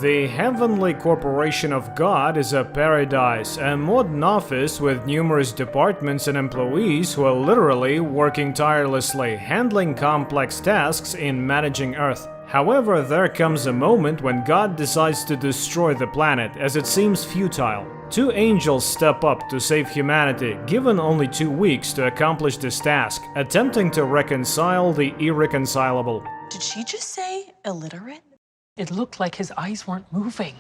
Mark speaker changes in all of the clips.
Speaker 1: The Heavenly Corporation of God is a paradise, a modern office with numerous departments and employees who are literally working tirelessly, handling complex tasks in managing Earth. However, there comes a moment when God decides to destroy the planet, as it seems futile. Two angels step up to save humanity, given only 2 weeks to accomplish this task, attempting to reconcile the irreconcilable.
Speaker 2: Did she just say illiterate? It looked like his eyes weren't moving.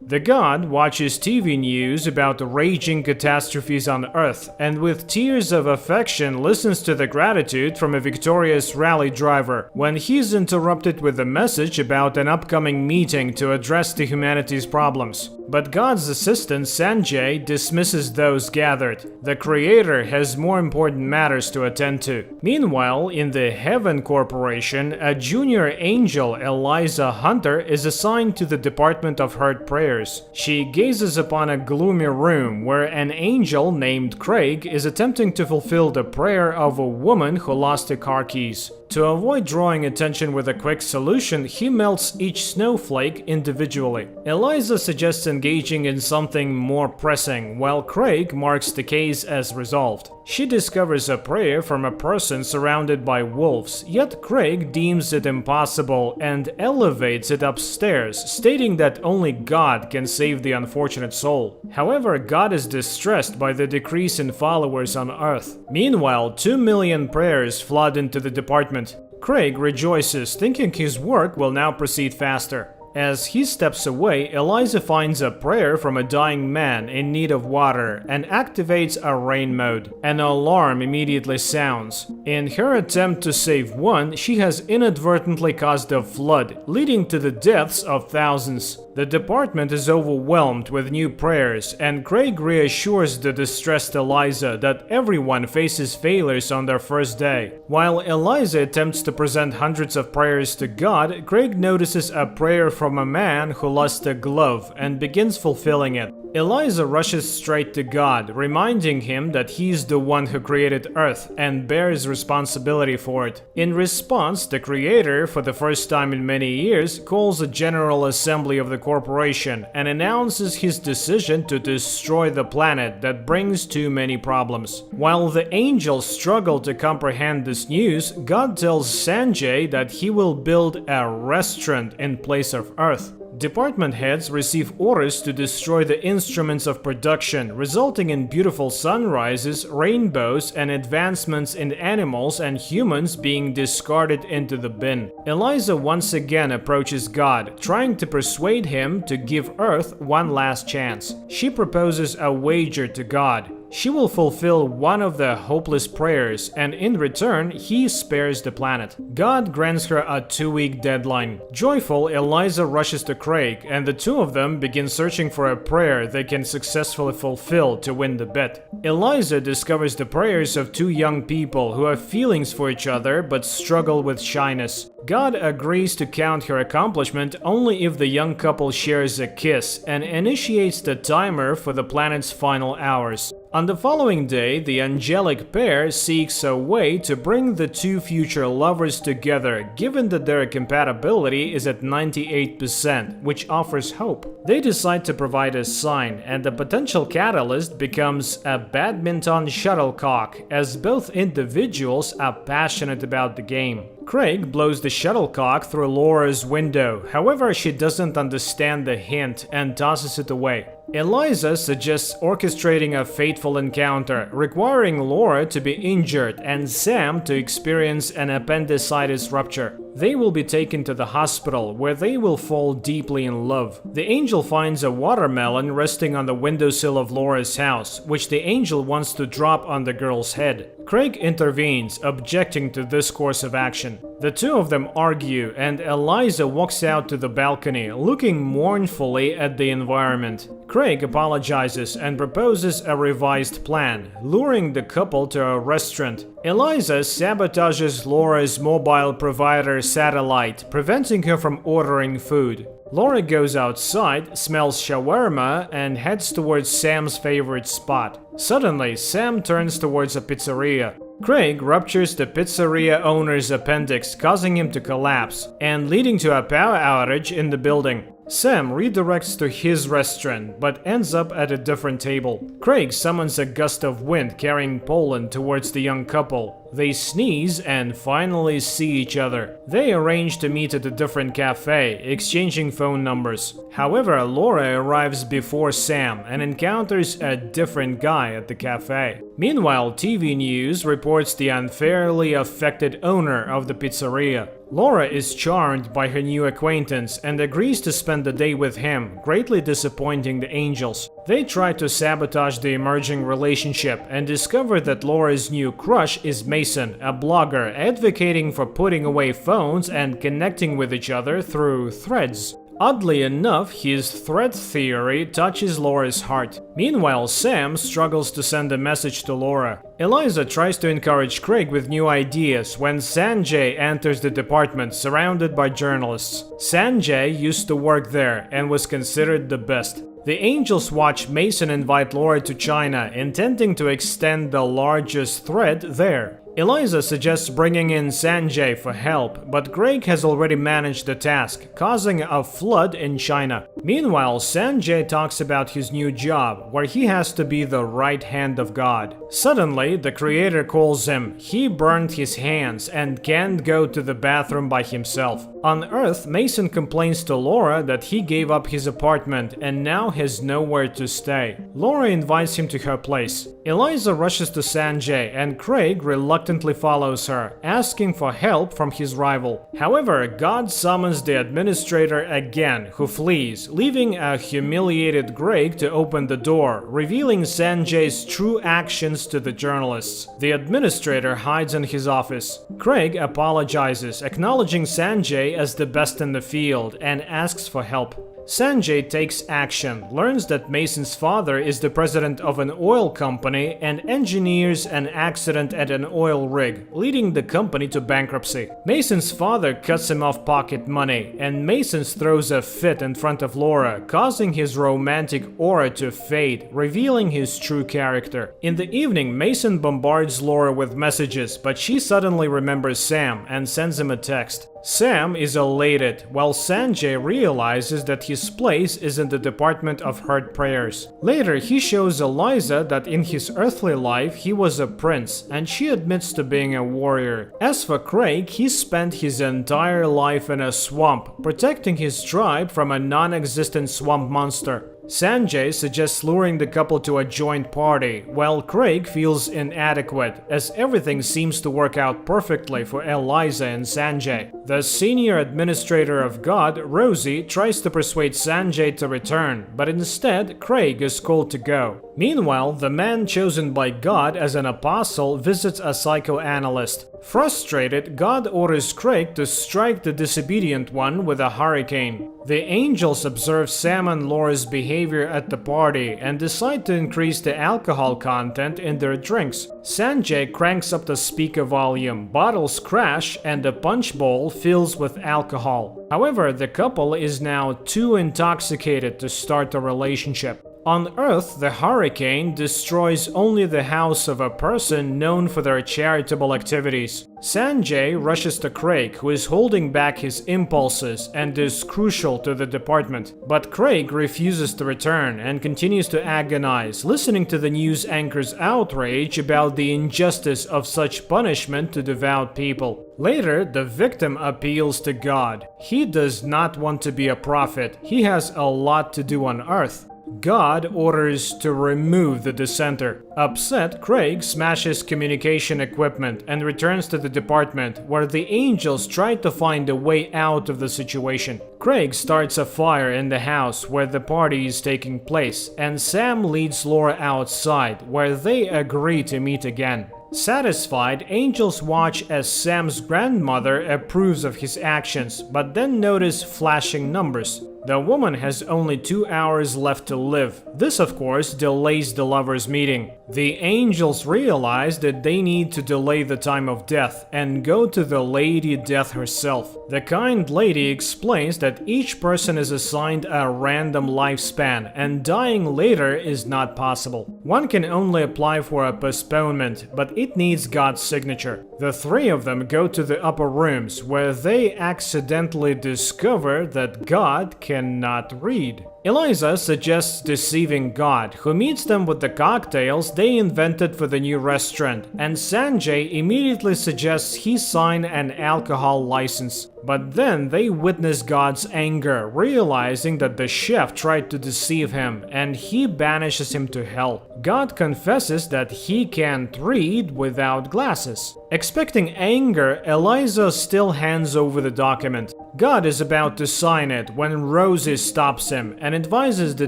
Speaker 1: The god watches TV news about the raging catastrophes on Earth, and with tears of affection listens to the gratitude from a victorious rally driver when he's interrupted with a message about an upcoming meeting to address the humanity's problems. But God's assistant Sanjay dismisses those gathered. The creator has more important matters to attend to. Meanwhile, in the Heaven Corporation, a junior angel, Eliza Hunter, is assigned to the Department of Heard Prayers. She gazes upon a gloomy room where an angel named Craig is attempting to fulfill the prayer of a woman who lost her car keys. To avoid drawing attention with a quick solution, he melts each snowflake individually. Eliza suggests engaging in something more pressing, while Craig marks the case as resolved. She discovers a prayer from a person surrounded by wolves, yet Craig deems it impossible and elevates it upstairs, stating that only God can save the unfortunate soul. However, God is distressed by the decrease in followers on Earth. Meanwhile, 2 million prayers flood into the department. Craig rejoices, thinking his work will now proceed faster. As he steps away, Eliza finds a prayer from a dying man in need of water and activates a rain mode. An alarm immediately sounds. In her attempt to save one, she has inadvertently caused a flood, leading to the deaths of thousands. The department is overwhelmed with new prayers, and Craig reassures the distressed Eliza that everyone faces failures on their first day. While Eliza attempts to present hundreds of prayers to God, Craig notices a prayer from a man who lost a glove and begins fulfilling it. Eliza rushes straight to God, reminding him that he's the one who created Earth and bears responsibility for it. In response, the creator, for the first time in many years, calls a general assembly of the corporation and announces his decision to destroy the planet that brings too many problems. While the angels struggle to comprehend this news, God tells Sanjay that he will build a restaurant in place of Earth. Department heads receive orders to destroy the instruments of production, resulting in beautiful sunrises, rainbows, and advancements in animals and humans being discarded into the bin. Eliza once again approaches God, trying to persuade him to give Earth one last chance. She proposes a wager to God. She will fulfill one of the hopeless prayers, and in return, he spares the planet. God grants her a 2-week deadline. Joyful, Eliza rushes to Craig, and the two of them begin searching for a prayer they can successfully fulfill to win the bet. Eliza discovers the prayers of 2 young people who have feelings for each other but struggle with shyness. God agrees to count her accomplishment only if the young couple shares a kiss and initiates the timer for the planet's final hours. On the following day, the angelic pair seeks a way to bring the 2 future lovers together, given that their compatibility is at 98%, which offers hope. They decide to provide a sign, and the potential catalyst becomes a badminton shuttlecock, as both individuals are passionate about the game. Craig blows the shuttlecock through Laura's window, however she doesn't understand the hint and tosses it away. Eliza suggests orchestrating a fateful encounter, requiring Laura to be injured and Sam to experience an appendicitis rupture. They will be taken to the hospital, where they will fall deeply in love. The angel finds a watermelon resting on the windowsill of Laura's house, which the angel wants to drop on the girl's head. Craig intervenes, objecting to this course of action. The two of them argue, and Eliza walks out to the balcony, looking mournfully at the environment. Craig apologizes and proposes a revised plan, luring the couple to a restaurant. Eliza sabotages Laura's mobile provider satellite, preventing her from ordering food. Laura goes outside, smells shawarma, and heads towards Sam's favorite spot. Suddenly, Sam turns towards a pizzeria. Craig ruptures the pizzeria owner's appendix, causing him to collapse, and leading to a power outage in the building. Sam redirects to his restaurant, but ends up at a different table. Craig summons a gust of wind carrying pollen towards the young couple. They sneeze and finally see each other. They arrange to meet at a different cafe, exchanging phone numbers. However, Laura arrives before Sam and encounters a different guy at the cafe. Meanwhile, TV news reports the unfairly affected owner of the pizzeria. Laura is charmed by her new acquaintance and agrees to spend the day with him, greatly disappointing the Angels. They try to sabotage the emerging relationship and discover that Laura's new crush is Mason, a blogger advocating for putting away phones and connecting with each other through threads. Oddly enough, his thread theory touches Laura's heart. Meanwhile, Sam struggles to send a message to Laura. Eliza tries to encourage Craig with new ideas when Sanjay enters the department surrounded by journalists. Sanjay used to work there and was considered the best. The Angels watch Mason invite Laura to China, intending to extend the largest thread there. Eliza suggests bringing in Sanjay for help, but Craig has already managed the task, causing a flood in China. Meanwhile, Sanjay talks about his new job, where he has to be the right hand of God. Suddenly, the creator calls him. He burned his hands and can't go to the bathroom by himself. On Earth, Mason complains to Laura that he gave up his apartment and now has nowhere to stay. Laura invites him to her place. Eliza rushes to Sanjay and Craig reluctantly follows her, asking for help from his rival. However, God summons the administrator again, who flees, leaving a humiliated Craig to open the door, revealing Sanjay's true actions to the journalists. The administrator hides in his office. Craig apologizes, acknowledging Sanjay as the best in the field, and asks for help. Sanjay takes action, learns that Mason's father is the president of an oil company, and engineers an accident at an oil rig, leading the company to bankruptcy. Mason's father cuts him off pocket money, and Mason throws a fit in front of Laura, causing his romantic aura to fade, revealing his true character. In the evening, Mason bombards Laura with messages, but she suddenly remembers Sam and sends him a text. Sam is elated, while Sanjay realizes that his place is in the department of heard prayers. Later, he shows Eliza that in his earthly life he was a prince, and she admits to being a warrior. As for Craig, he spent his entire life in a swamp, protecting his tribe from a non-existent swamp monster. Sanjay suggests luring the couple to a joint party, while Craig feels inadequate, as everything seems to work out perfectly for Eliza and Sanjay. The senior administrator of God, Rosie, tries to persuade Sanjay to return, but instead, Craig is called to go. Meanwhile, the man chosen by God as an apostle visits a psychoanalyst. Frustrated, God orders Craig to strike the disobedient one with a hurricane. The Angels observe Sam and Laura's behavior at the party and decide to increase the alcohol content in their drinks. Sanjay cranks up the speaker volume, bottles crash, and the punch bowl fills with alcohol. However, the couple is now too intoxicated to start a relationship. On Earth, the hurricane destroys only the house of a person known for their charitable activities. Sanjay rushes to Craig, who is holding back his impulses and is crucial to the department. But Craig refuses to return and continues to agonize, listening to the news anchor's outrage about the injustice of such punishment to devout people. Later, the victim appeals to God. He does not want to be a prophet. He has a lot to do on Earth. God orders to remove the dissenter. Upset, Craig smashes communication equipment and returns to the department, where the Angels try to find a way out of the situation. Craig starts a fire in the house where the party is taking place, and Sam leads Laura outside, where they agree to meet again. Satisfied, Angels watch as Sam's grandmother approves of his actions, but then notice flashing numbers. The woman has only 2 hours left to live. This, of course, delays the lovers' meeting. The Angels realize that they need to delay the time of death and go to the Lady Death herself. The kind lady explains that each person is assigned a random lifespan and dying later is not possible. One can only apply for a postponement, but it needs God's signature. The three of them go to the upper rooms, where they accidentally discover that God can cannot read. Eliza suggests deceiving God, who meets them with the cocktails they invented for the new restaurant, and Sanjay immediately suggests he sign an alcohol license. But then they witness God's anger, realizing that the chef tried to deceive him, and he banishes him to hell. God confesses that he can't read without glasses. Expecting anger, Eliza still hands over the document. God is about to sign it when Rosie stops him and advises the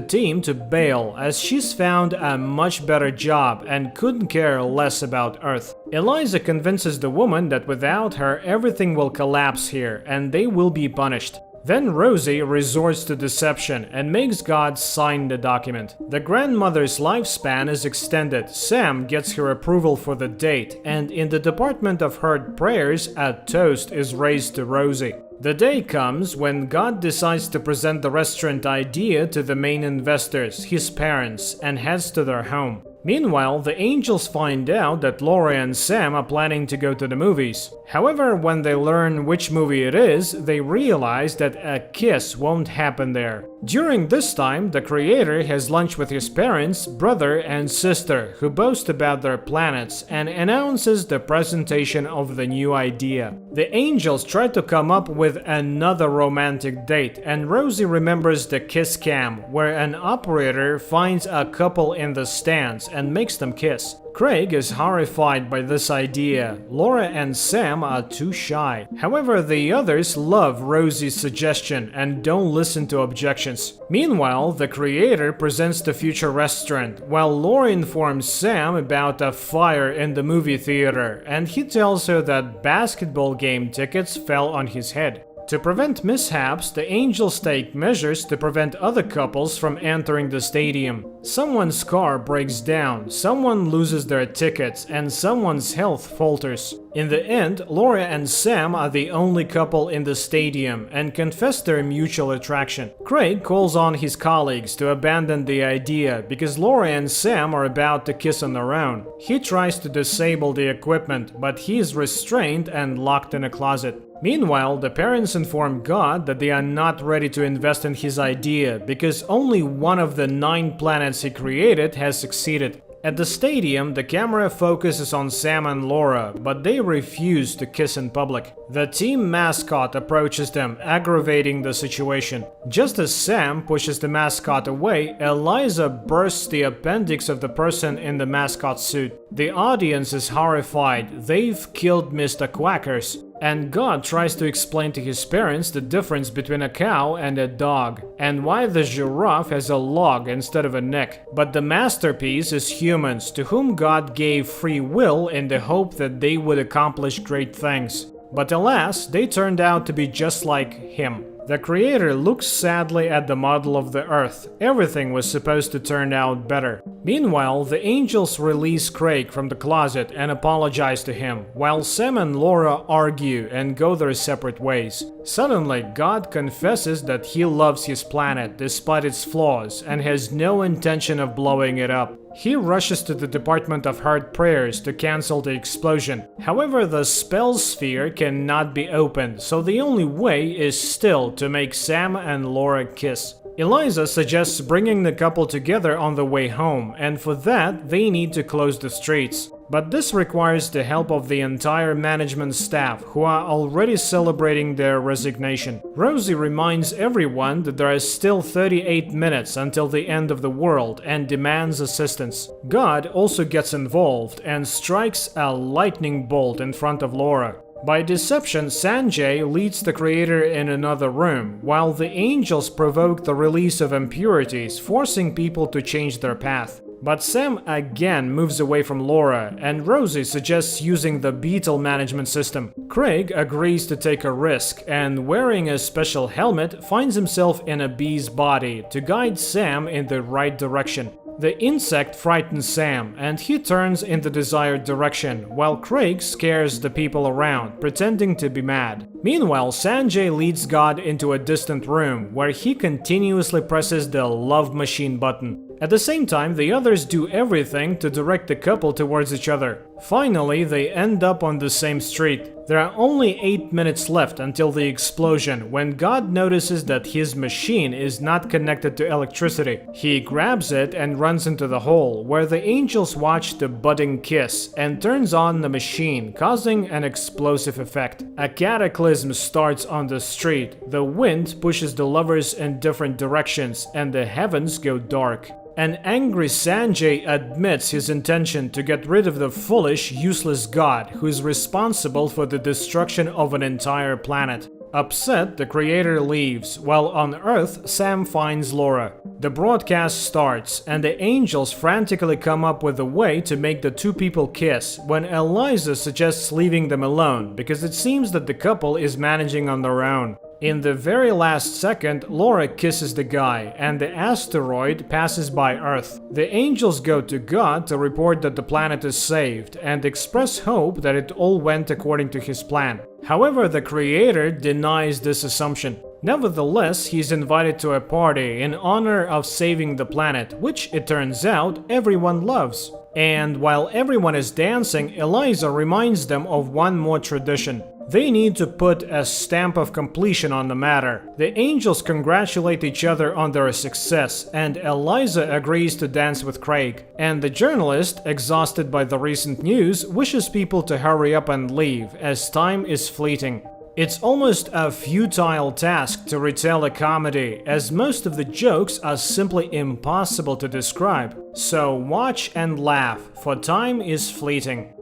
Speaker 1: team to bail, as she's found a much better job and couldn't care less about Earth. Eliza convinces the woman that without her everything will collapse here and they will be punished. Then Rosie resorts to deception and makes God sign the document. The grandmother's lifespan is extended, Sam gets her approval for the date, and in the department of heard prayers, a toast is raised to Rosie. The day comes when God decides to present the restaurant idea to the main investors, his parents, and heads to their home. Meanwhile, the angels find out that Laura and Sam are planning to go to the movies. However, when they learn which movie it is, they realize that a kiss won't happen there. During this time, the creator has lunch with his parents, brother, and sister, who boast about their planets, and announces the presentation of the new idea. The angels try to come up with another romantic date, and Rosie remembers the kiss cam, where an operator finds a couple in the stands and makes them kiss. Craig is horrified by this idea. Laura and Sam are too shy. However, the others love Rosie's suggestion and don't listen to objections. Meanwhile, the creator presents the future restaurant, while Laura informs Sam about a fire in the movie theater, and he tells her that basketball game tickets fell on his head. To prevent mishaps, the angels take measures to prevent other couples from entering the stadium. Someone's car breaks down, someone loses their tickets, and someone's health falters. In the end, Laura and Sam are the only couple in the stadium and confess their mutual attraction. Craig calls on his colleagues to abandon the idea because Laura and Sam are about to kiss on their own. He tries to disable the equipment, but he is restrained and locked in a closet. Meanwhile, the parents inform God that they are not ready to invest in his idea because only one of the 9 planets he created has succeeded. At the stadium, the camera focuses on Sam and Laura, but they refuse to kiss in public. The team mascot approaches them, aggravating the situation. Just as Sam pushes the mascot away, Eliza bursts the appendix of the person in the mascot suit. The audience is horrified. They've killed Mr. Quackers. And God tries to explain to his parents the difference between a cow and a dog, and why the giraffe has a log instead of a neck. But the masterpiece is humans, to whom God gave free will in the hope that they would accomplish great things. But alas, they turned out to be just like him. The creator looks sadly at the model of the Earth. Everything was supposed to turn out better. Meanwhile, the angels release Craig from the closet and apologize to him, while Sam and Laura argue and go their separate ways. Suddenly, God confesses that he loves his planet despite its flaws and has no intention of blowing it up. He rushes to the Department of Heard Prayers to cancel the explosion. However, the spell sphere cannot be opened, so the only way is still to make Sam and Laura kiss. Eliza suggests bringing the couple together on the way home, and for that, they need to close the streets. But this requires the help of the entire management staff, who are already celebrating their resignation. Rosie reminds everyone that there are still 38 minutes until the end of the world and demands assistance. God also gets involved and strikes a lightning bolt in front of Laura. By deception, Sanjay leads the creator in another room, while the angels provoke the release of impurities, forcing people to change their path. But Sam again moves away from Laura, and Rosie suggests using the beetle management system. Craig agrees to take a risk, and wearing a special helmet, finds himself in a bee's body to guide Sam in the right direction. The insect frightens Sam, and he turns in the desired direction, while Craig scares the people around, pretending to be mad. Meanwhile, Sanjay leads God into a distant room, where he continuously presses the love machine button. At the same time, the others do everything to direct the couple towards each other. Finally, they end up on the same street. There are only 8 minutes left until the explosion, when God notices that his machine is not connected to electricity. He grabs it and runs into the hole, where the angels watch the budding kiss, and turns on the machine, causing an explosive effect. A cataclysm starts on the street. The wind pushes the lovers in different directions, and the heavens go dark. An angry Sanjay admits his intention to get rid of the foolish, useless god who is responsible for the destruction of an entire planet. Upset, the creator leaves, while on Earth, Sam finds Laura. The broadcast starts, and the angels frantically come up with a way to make the two people kiss, when Eliza suggests leaving them alone, because it seems that the couple is managing on their own. In the very last second, Laura kisses the guy, and the asteroid passes by Earth. The angels go to God to report that the planet is saved, and express hope that it all went according to his plan. However, the creator denies this assumption. Nevertheless, he's invited to a party in honor of saving the planet, which, it turns out, everyone loves. And while everyone is dancing, Eliza reminds them of one more tradition. They need to put a stamp of completion on the matter. The angels congratulate each other on their success, and Eliza agrees to dance with Craig. And the journalist, exhausted by the recent news, wishes people to hurry up and leave, as time is fleeting. It's almost a futile task to retell a comedy, as most of the jokes are simply impossible to describe. So watch and laugh, for time is fleeting.